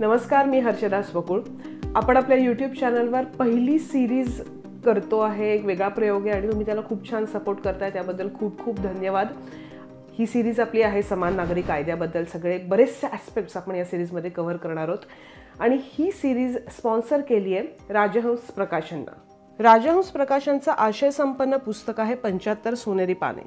नमस्कार, मी हर्षदा स्वकुळ. आपण आपल्या यूट्यूब चॅनलवर पहिली सिरीज करतो आहे. एक वेगळा प्रयोग आहे आणि तुम्ही त्याला खूप छान सपोर्ट करताय, त्याबद्दल खूप खूप धन्यवाद. ही सिरीज आपली आहे समान नागरी कायद्याबद्दल. सगळे बरेचसे ॲस्पेक्ट्स आपण या सिरीजमध्ये कव्हर करणार आहोत आणि ही सिरीज स्पॉन्सर केली आहे राजहंस प्रकाशननं. राजहंस प्रकाशनचं आशयसंपन्न पुस्तक आहे 75 सोनेरी पाने.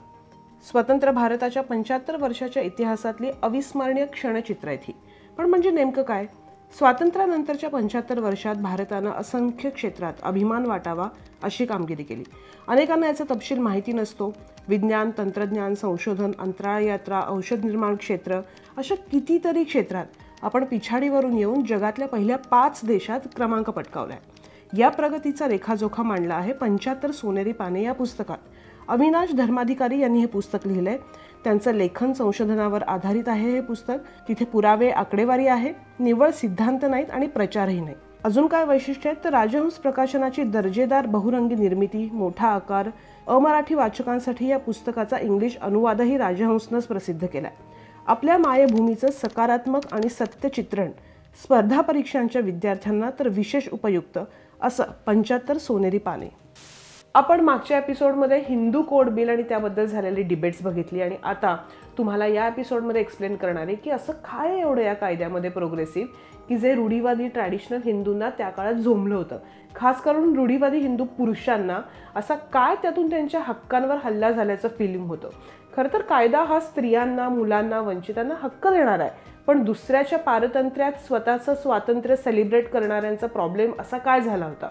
स्वतंत्र भारताच्या 75 वर्षाच्या इतिहासातली अविस्मरणीय क्षणचित्र आहेत ही. पण म्हणजे नेमकं काय? स्वातंत्र्यानंतरच्या 75 वर्षात भारतानं असंख्य क्षेत्रात अभिमान वाटावा अशी कामगिरी केली. अनेकांना याचा तपशील माहिती नसतो. विज्ञान, तंत्रज्ञान, संशोधन, अंतराळ यात्रा, औषध निर्माण क्षेत्र अशा कितीतरी क्षेत्रात आपण पिछाडीवरून येऊन जगातल्या पहिल्या 5 देशात क्रमांक पटकावलाय. या प्रगतीचा रेखाजोखा मांडला आहे 75 सोनेरी पाने या पुस्तकात. अविनाश धर्माधिकारी यांनी हे पुस्तक लिहिलंय. त्यांचं लेखन संशोधनावर आधारित आहे. हे पुस्तक तिथे पुरावे, आकडेवारी आहे, निव्वळ सिद्धांत नाहीत आणि प्रचारही नाही. अजून काय वैशिष्ट्य आहेत तर राजहंस प्रकाशनाची दर्जेदार बहुरंगी निर्मिती, मोठा आकार. अमराठी वाचकांसाठी या पुस्तकाचा इंग्लिश अनुवादही राजहंसनंच प्रसिद्ध केलाय. आपल्या मायभूमीचं सकारात्मक आणि सत्य चित्रण स्पर्धा परीक्षांच्या विद्यार्थ्यांना तर विशेष उपयुक्त असं 75 सोनेरी पाने. आपण मागच्या एपिसोडमध्ये हिंदू कोड बिल आणि त्याबद्दल झालेली डिबेट्स बघितली आणि आता तुम्हाला या एपिसोडमध्ये एक्सप्लेन करणार आहे की असं काय एवढं या कायद्यामध्ये प्रोग्रेसिव्ह की जे रूढीवादी ट्रॅडिशनल हिंदूंना त्या काळात झोंबलं होतं. खास करून रूढीवादी हिंदू पुरुषांना असा काय त्यातून त्यांच्या हक्कांवर हल्ला झाल्याचं फिलिंग होतं. खरं तर कायदा हा स्त्रियांना, मुलांना, वंचितांना हक्क देणार आहे, पण दुसऱ्याच्या पारतंत्र्यात स्वतःचं स्वातंत्र्य सेलिब्रेट करणाऱ्यांचा प्रॉब्लेम असा काय झाला होता?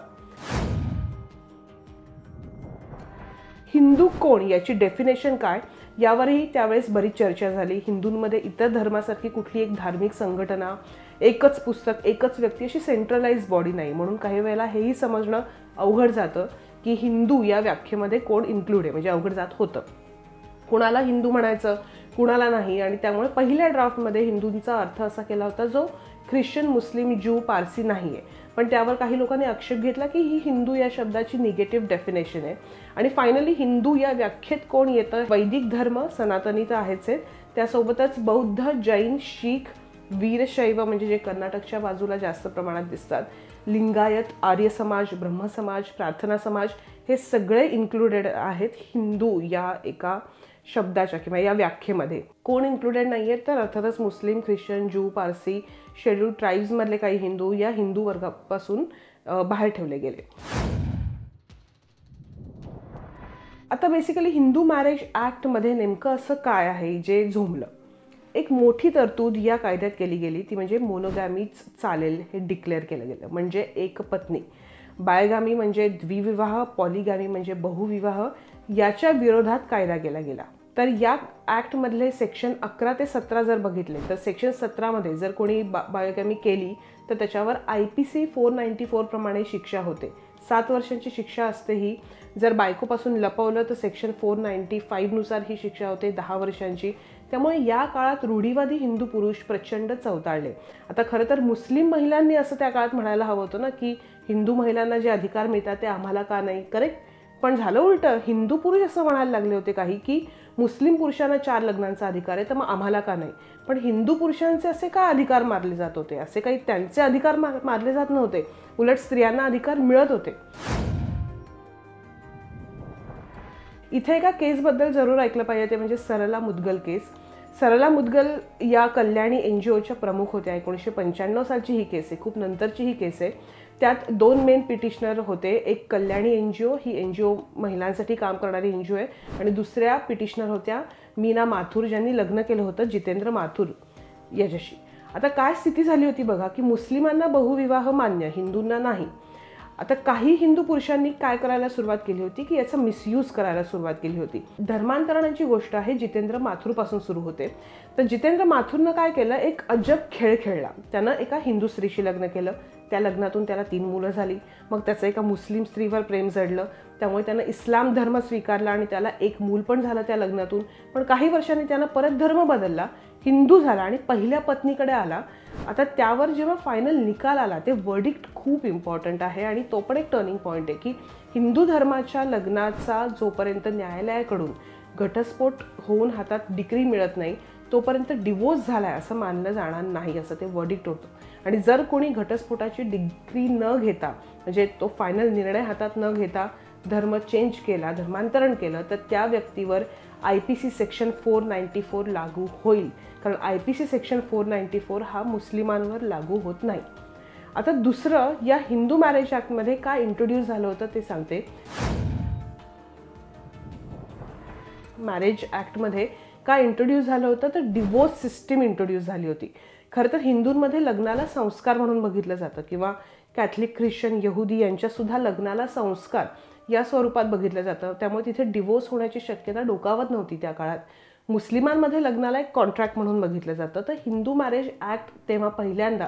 हिंदू कोण याची डेफिनेशन काय यावरही त्यावेळेस बरीच चर्चा झाली. हिंदूंमध्ये इतर धर्मासारखी कुठली एक धार्मिक संघटना, एकच पुस्तक, एकच व्यक्ती अशी सेंट्रलाइज बॉडी नाही. म्हणून काही वेळेला हेही समजणं अवघड जातं की हिंदू या व्याख्येमध्ये कोण इन्क्लूड आहे. म्हणजे अवघड जात होतं, कुणाला हिंदू म्हणायचं, कुणाला नाही. आणि त्यामुळे पहिल्या ड्राफ्टमध्ये हिंदूंचा अर्थ असा केला होता जो ख्रिश्चन, मुस्लिम, ज्यू, पारसी नाही आहे. पण त्यावर काही लोकांनी आक्षेप घेतला की ही हिंदू या शब्दाची निगेटिव्ह डेफिनेशन आहे. आणि फायनली हिंदू या व्याख्येत कोण येतं? वैदिक धर्म, सनातनी तर आहेच आहेत, त्यासोबतच बौद्ध, जैन, शीख, वीरशैव म्हणजे जे कर्नाटकच्या बाजूला जास्त प्रमाणात दिसतात, लिंगायत, आर्य समाज, ब्रह्म समाज, प्रार्थना समाज हे सगळे इन्क्लुडेड आहेत हिंदू या एका शब्दाच्या किंवा या व्याख्येमध्ये. कोण इन्क्लुडेड नाही आहेत तर अर्थातच मुस्लिम, ख्रिश्चन, ज्यू, पारसी, शेड्यूल्ड ट्राईब्समधले काही हिंदू या हिंदू वर्गापासून बाहेर ठेवले गेले. आता बेसिकली हिंदू मॅरेज ॲक्टमध्ये नेमकं असं काय आहे जे झोंबलं? एक मोठी तरतूद या कायद्यात केली गेली, ती म्हणजे मोनोगॅमीच चालेल हे डिक्लेअर केलं गेलं. म्हणजे एक पत्नी. बायगामी म्हणजे द्विविवाह, पॉलिगॅमी म्हणजे बहुविवाह याच्या विरोधात कायदा केला गेला. तर या ॲक्टमधले सेक्शन 11 ते 17 जर बघितले तर सेक्शन 17मध्ये जर कोणी बायोगॅमी केली तर त्याच्यावर IPC 494 प्रमाणे शिक्षा होते. 7 वर्षांची शिक्षा असते ही. जर बायकोपासून लपवलं तर सेक्शन 495 नुसार ही शिक्षा होते 10 वर्षांची. त्यामुळे या काळात रूढीवादी हिंदू पुरुष प्रचंड चवताळले. आता खरं तर मुस्लिम महिलांनी असं त्या काळात म्हणायला हवं होतं ना की हिंदू महिलांना जे अधिकार मिळतात ते आम्हाला का नाही, करेक्ट? पण झालं उलटं. हिंदू पुरुष असं म्हणायला लागले होते काही की मुस्लिम पुरुषांना 4 लग्नांचा अधिकार आहे तर मग आम्हाला का नाही. पण हिंदू पुरुषांचे असे काय अधिकार मारले जात होते? असे काही त्यांचे अधिकार मारले जात नव्हते, उलट स्त्रियांना अधिकार मिळत होते. इथे एका केसबद्दल जरूर ऐकलं पाहिजे, ते म्हणजे सरला मुदगल केस. सरला मुदगल या कल्याणी NGOच्या प्रमुख होत्या. 1995 सालची ही केस आहे, खूप नंतरची ही केस आहे. त्यात 2 मेन पिटिशनर होते. एक कल्याणी NGO, ही NGO महिलांसाठी काम करणारी NGO आहे, आणि दुसऱ्या पिटिशनर होत्या मीना माथुर, ज्यांनी लग्न केलं होतं जितेंद्र माथुर याच्याशी. आता काय स्थिती झाली होती बघा की मुस्लिमांना बहुविवाह मान्य, हिंदूंना नाही. आता काही हिंदू पुरुषांनी काय करायला सुरुवात केली होती की याचा मिसयूज करायला सुरुवात केली होती. धर्मांतरणाची गोष्ट आहे, जितेंद्र माथुरपासून सुरू होते. तर जितेंद्र माथुरनं काय केलं, एक अजब खेळ खेळला. त्यानं एका हिंदू स्त्रीशी लग्न केलं. त्या लग्नातून त्याला 3 मुलं झाली. मग त्याचं एका मुस्लिम स्त्रीवर प्रेम जडलं, त्यामुळे त्यानं इस्लाम धर्म स्वीकारला आणि त्याला एक मूल पण झालं त्या लग्नातून. पण काही वर्षांनी त्यानं परत धर्म बदलला, हिंदू झाला आणि पहिल्या पत्नीकडे आला. आता त्यावर जेव्हा फायनल निकाल आला, ते वर्डिक्ट खूप इम्पॉर्टंट आहे आणि तो पण एक टर्निंग पॉईंट आहे की हिंदू धर्माच्या लग्नाचा जोपर्यंत न्यायालयाकडून घटस्फोट होऊन हातात डिक्री मिळत नाही तोपर्यंत डिवोर्स झालाय असं मानलं जाणार नाही, असं ते वर्डिक्ट होतं. आणि जर कोणी घटस्फोटाची डिग्री न घेता, म्हणजे तो फायनल निर्णय हातात न घेता धर्म चेंज केला, धर्मांतरण केलं, तर त्या व्यक्तीवर IPC सेक्शन 494 लागू होईल. कारण IPC सेक्शन 494 हा मुस्लिमांवर लागू होत नाही. आता दुसरं, या हिंदू मॅरेज ॲक्टमध्ये काय इंट्रोड्यूस झालं होतं ते सांगते. मॅरेज ॲक्टमध्ये काय इंट्रोड्यूस झालं होतं तर डिवोर्स सिस्टीम इंट्रोड्यूस झाली होती. खरं तर हिंदूंमध्ये लग्नाला संस्कार म्हणून बघितलं जातं, किंवा कॅथलिक, ख्रिश्चन, यहुदी यांच्यासुद्धा लग्नाला संस्कार या स्वरूपात बघितलं जातं. त्यामुळे तिथे डिवोर्स होण्याची शक्यता डोकावत नव्हती त्या काळात. मुस्लिमांमध्ये लग्नाला एक कॉन्ट्रॅक्ट म्हणून बघितलं जातं. तर हिंदू मॅरेज ॲक्ट तेव्हा पहिल्यांदा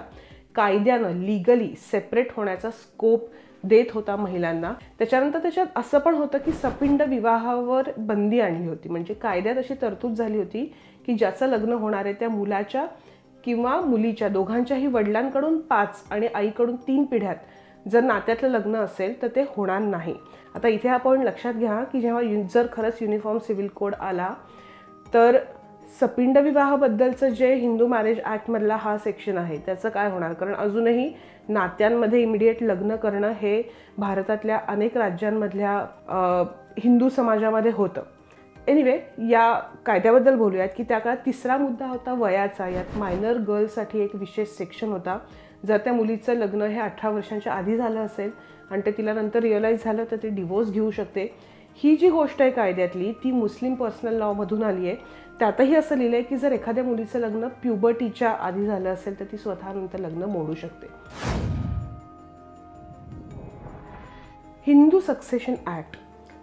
कायद्यानं लीगली सेपरेट होण्याचा स्कोप देत होता महिलांना. त्याच्यानंतर त्याच्यात असं पण होतं की सपिंड विवाहावर बंदी आणली होती. म्हणजे कायद्यात अशी तरतूद झाली होती की ज्याचं लग्न होणार आहे त्या मुलाच्या किंवा मुलीच्या दोघांच्याही वडिलांकडून 5 आणि आईकडून 3 पिढ्यात जर नात्यातलं लग्न असेल तर ते होणार नाही. आता इथे आपण लक्षात घ्या की जेव्हा जर खरंच युनिफॉर्म सिव्हिल कोड आला तर सपिंड विवाहाबद्दलचं जे हिंदू मॅरेज ॲक्टमधला हा सेक्शन आहे त्याचं काय होणार. कारण अजूनही नात्यांमध्ये इमिडिएट लग्न करणं हे भारतातल्या अनेक राज्यांमधल्या हिंदू समाजामध्ये होतं. एनिवे, या कायद्याबद्दल बोलूयात की त्या काळात तिसरा मुद्दा होता वयाचा. यात मायनर गर्ल्ससाठी एक विशेष सेक्शन होता. जर त्या मुलीचं लग्न हे 18 वर्षांच्या आधी झालं असेल आणि ते तिला नंतर रिअलाईज झालं तर ते डिवोर्स घेऊ शकते. ही जी गोष्ट आहे कायद्यातली ती मुस्लिम पर्सनल लॉमधून आली आहे. त्यातही असं लिहिलं आहे की जर एखाद्या मुलीचं लग्न प्युबर्टीच्या आधी झालं असेल तर ती स्वतःनंतर लग्न मोडू शकते. Hindu succession act.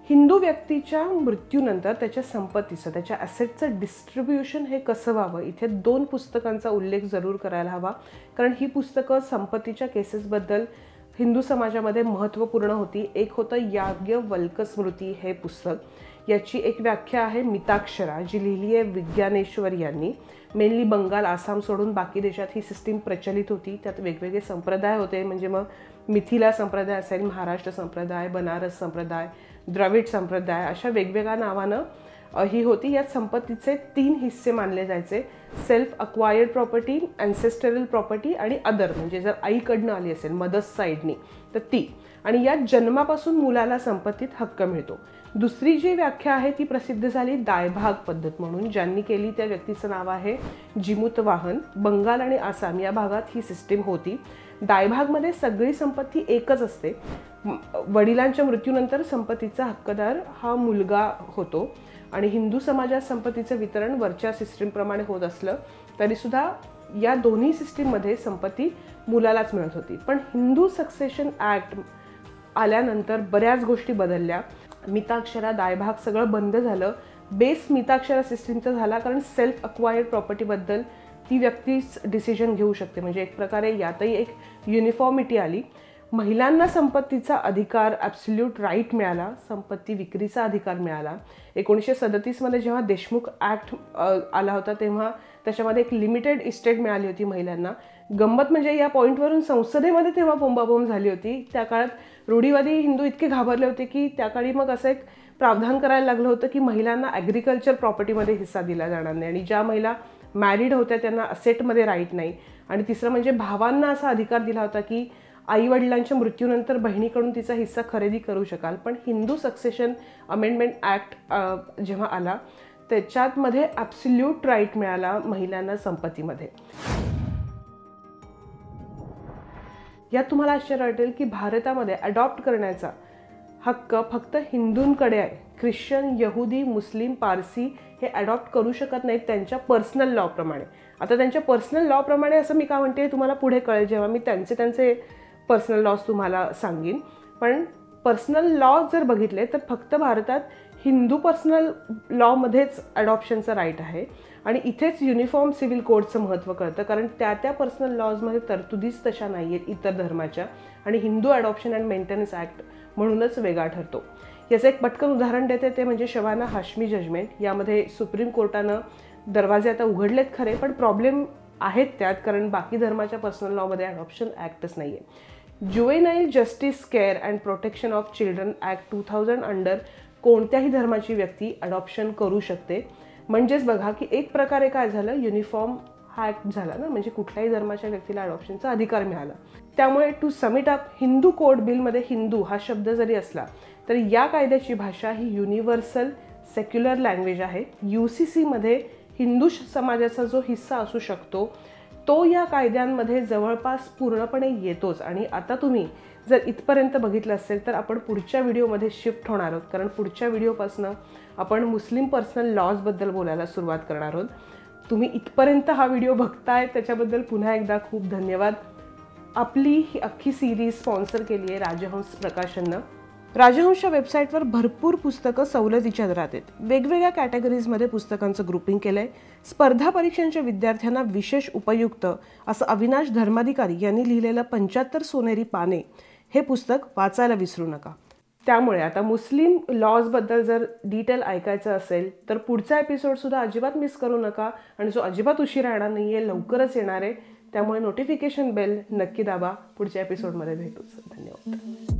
हिंदू व्यक्तीच्या मृत्यूनंतर त्याच्या संपत्तीचं, त्याच्या ॲसेटचं डिस्ट्रीब्युशन हे कसं व्हावं, इथे 2 पुस्तकांचा उल्लेख जरूर करायला हवा. कारण ही पुस्तकं संपत्तीच्या केसेसबद्दल हिंदू समाजामध्ये महत्त्वपूर्ण होती. एक होतं याज्ञवल्क्य स्मृती हे पुस्तक. याची एक व्याख्या आहे मिताक्षरा, जी लिहिली आहे विज्ञानेश्वर यांनी. मेनली बंगाल, आसाम सोडून बाकी देशात ही सिस्टीम प्रचलित होती. त्यात वेगवेगळे संप्रदाय होते. म्हणजे मग मिथिला संप्रदाय असेल, महाराष्ट्र संप्रदाय, बनारस संप्रदाय, द्रविड संप्रदाय, अशा वेगवेगळ्या नावानं ही होती. यात संपत्तीचे 3 हिस्से मानले जायचे. सेल्फ अक्वायर्ड प्रॉपर्टी, ॲन्सेस्टरल प्रॉपर्टी आणि अदर. म्हणजे जर आईकडनं आली असेल मदर्स साईडनी तर ती. आणि यात जन्मापासून मुलाला संपत्तीत हक्क मिळतो. दुसरी जी व्याख्या आहे ती प्रसिद्ध झाली दायभाग पद्धत म्हणून. ज्यांनी केली त्या व्यक्तीचं नाव आहे जिमुतवाहन. बंगाल आणि आसाम या भागात ही सिस्टीम होती. दायभागमध्ये सगळी संपत्ती एकच असते. वडिलांच्या मृत्यूनंतर संपत्तीचा हक्कदार हा मुलगा होतो. आणि हिंदू समाजात संपत्तीचं वितरण वरच्या सिस्टीमप्रमाणे होत असलं तरीसुद्धा या दोन्ही सिस्टीममध्ये संपत्ती मुलालाच मिळत होती. पण हिंदू सक्सेशन ॲक्ट आल्यानंतर बऱ्याच गोष्टी बदलल्या. मिताक्षरा, दायभाग सगळं बंद झालं. बेस मिताक्षरा सिस्टीमचा झाला. कारण सेल्फ अक्वायर्ड प्रॉपर्टीबद्दल ती व्यक्तीच डिसिजन घेऊ शकते. म्हणजे एक प्रकारे यातही एक युनिफॉर्मिटी आली. महिलांना संपत्तीचा अधिकार, ॲब्सोल्यूट राईट मिळाला. संपत्ती विक्रीचा अधिकार मिळाला. 1937 जेव्हा देशमुख ॲक्ट आला होता तेव्हा त्याच्यामध्ये एक लिमिटेड इस्टेट मिळाली होती महिलांना. गंमत म्हणजे या पॉईंटवरून संसदेमध्ये तेव्हा बोंबाबोंब झाली होती. त्या काळात रूढीवादी हिंदू इतके घाबरले होते की त्या काळी मग असं एक प्रावधान करायला लागलं होतं की महिलांना ॲग्रिकल्चर प्रॉपर्टीमध्ये हिस्सा दिला जाणार नाही. आणि ज्या महिला मॅरिड होत्या त्यांना असेटमध्ये राईट नाही. आणि तिसरं म्हणजे भावांना असा अधिकार दिला होता की आईवडिलांच्या मृत्यूनंतर बहिणीकडून तिचा हिस्सा खरेदी करू शकाल. पण हिंदू सक्सेशन अमेंडमेंट ॲक्ट जेव्हा आला त्याच्यामध्ये ॲब्सोल्यूट राईट मिळाला महिलांना संपत्तीमध्ये. यात तुम्हाला आश्चर्य वाटेल की भारतामध्ये अडॉप्ट करण्याचा हक्क फक्त हिंदूंकडे आहे. ख्रिश्चन, यहुदी, मुस्लिम, पारसी हे अडॉप्ट करू शकत नाहीत त्यांच्या पर्सनल लॉप्रमाणे. आता त्यांच्या पर्सनल लॉप्रमाणे असं मी का म्हणते तुम्हाला पुढे कळेल जेव्हा मी त्यांचे पर्सनल लॉज तुम्हाला सांगेन. पण पर्सनल लॉ जर बघितले तर फक्त भारतात हिंदू पर्सनल लॉमध्येच अडॉप्शनचं राईट आहे. आणि इथेच युनिफॉर्म सिव्हिल कोडचं महत्त्व कळतं. कारण त्या पर्सनल लॉजमध्ये तरतुदीच तशा नाही आहेत इतर धर्माच्या. आणि Hindu adoption and maintenance act म्हणूनच वेगळा ठरतो. याचं एक पटकन उदाहरण देते ते म्हणजे शबाना हाशमी जजमेंट. यामध्ये सुप्रीम कोर्टानं दरवाजे आता उघडलेत खरे पण प्रॉब्लेम आहेत त्यात. कारण बाकी धर्माच्या पर्सनल लॉमध्ये अडॉप्शन ॲक्टच नाही आहे. Juvenile justice care and protection of children act 2000 under कोणत्याही धर्माची व्यक्ती अडॉप्शन करू शकते. म्हणजेच बघा की एक प्रकारे काय झालं, युनिफॉर्म हा ॲक्ट झाला ना, म्हणजे कुठल्याही धर्माच्या व्यक्तीला अडॉप्शनचा अधिकार मिळाला. त्यामुळे to sum it up, Hindu code बिलमध्ये हिंदू हा शब्द जरी असला तरी या कायद्याची भाषा ही युनिव्हर्सल सेक्युलर लँग्वेज आहे. UCCमध्ये हिंदू समाजाचा जो हिस्सा असू शकतो तो या कायद्यांमध्ये जवळपास पूर्णपणे येतोच. आणि आता तुम्ही जर इथपर्यंत बघितलं असेल तर आपण पुढच्या व्हिडिओमध्ये शिफ्ट होणार आहोत, कारण पुढच्या व्हिडिओपासून आपण मुस्लिम पर्सनल लॉजबद्दल बोलायला सुरुवात करणार आहोत. तुम्ही इथपर्यंत हा व्हिडिओ बघताय त्याच्याबद्दल पुन्हा एकदा खूप धन्यवाद. आपली ही अख्खी सिरीज स्पॉन्सर केली आहे राजहंस प्रकाशननं. राजहंसच्या वेबसाईटवर भरपूर पुस्तकं सवलतीच्या दरात आहेत. वेगवेगळ्या कॅटेगरीजमध्ये पुस्तकांचं ग्रुपिंग केलं आहे. स्पर्धा परीक्षांच्या विद्यार्थ्यांना विशेष उपयुक्त असं अविनाश धर्माधिकारी यांनी लिहिलेलं 75 सोनेरी पाने हे पुस्तक वाचायला विसरू नका. त्यामुळे आता मुस्लिम लॉजबद्दल जर डिटेल ऐकायचं असेल तर पुढचा एपिसोडसुद्धा अजिबात मिस करू नका. आणि जो अजिबात उशिरा येणार नाही आहे, लवकरच येणार आहे. त्यामुळे नोटिफिकेशन बेल नक्की दाबा. पुढच्या एपिसोडमध्ये भेटूच. धन्यवाद.